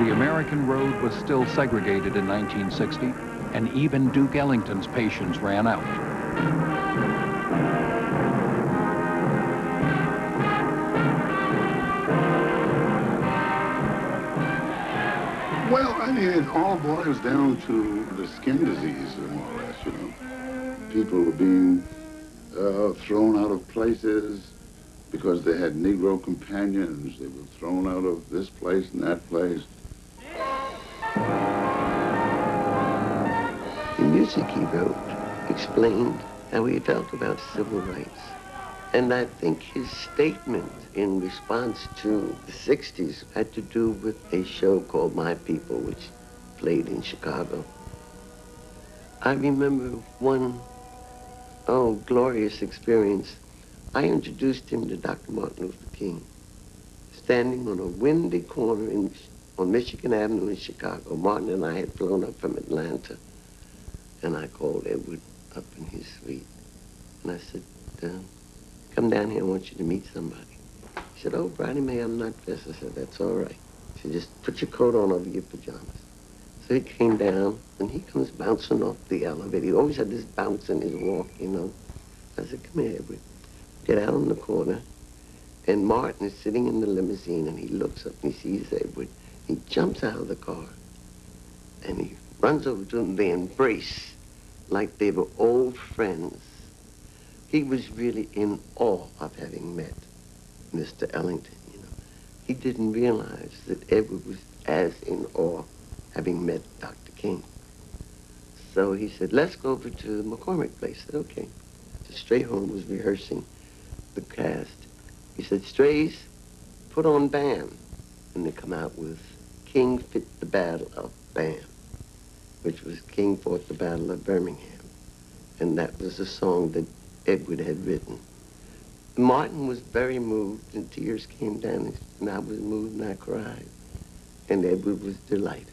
The American road was still segregated in 1960, and even Duke Ellington's patience ran out. Well, I mean, it all boils down to the skin disease, more or less, you know. People were being thrown out of places because they had Negro companions. They were thrown out of this place and that place. The music he wrote explained how he felt about civil rights. And I think his statement in response to the 60s had to do with a show called My People, which played in Chicago. I remember one, glorious experience. I introduced him to Dr. Martin Luther King, standing on a windy corner on Michigan Avenue in Chicago. Martin and I had flown up from Atlanta, and I called Edward up in his suite, and I said, come down here, I want you to meet somebody. He said, oh, Bridie Mae, I'm not dressed. I said, that's all right. He said, just put your coat on over your pajamas. So he came down, and he comes bouncing off the elevator. He always had this bounce in his walk, you know. I said, come here, Edward. Get out in the corner, and Martin is sitting in the limousine, and he looks up, and he sees Edward. He jumps out of the car, and he runs over to him. They embrace like they were old friends. He was really in awe of having met Mr. Ellington, you know. He didn't realize that Edward was as in awe having met Dr. King. So he said, let's go over to McCormick Place. I said, okay. So Strayhorn was rehearsing the cast. He said, Strays, put on Bam. And they come out with King Fit the Battle of Bam, which was King Fought the Battle of Birmingham. And that was a song that Edward had written. Martin was very moved, and tears came down, and I was moved, and I cried. And Edward was delighted.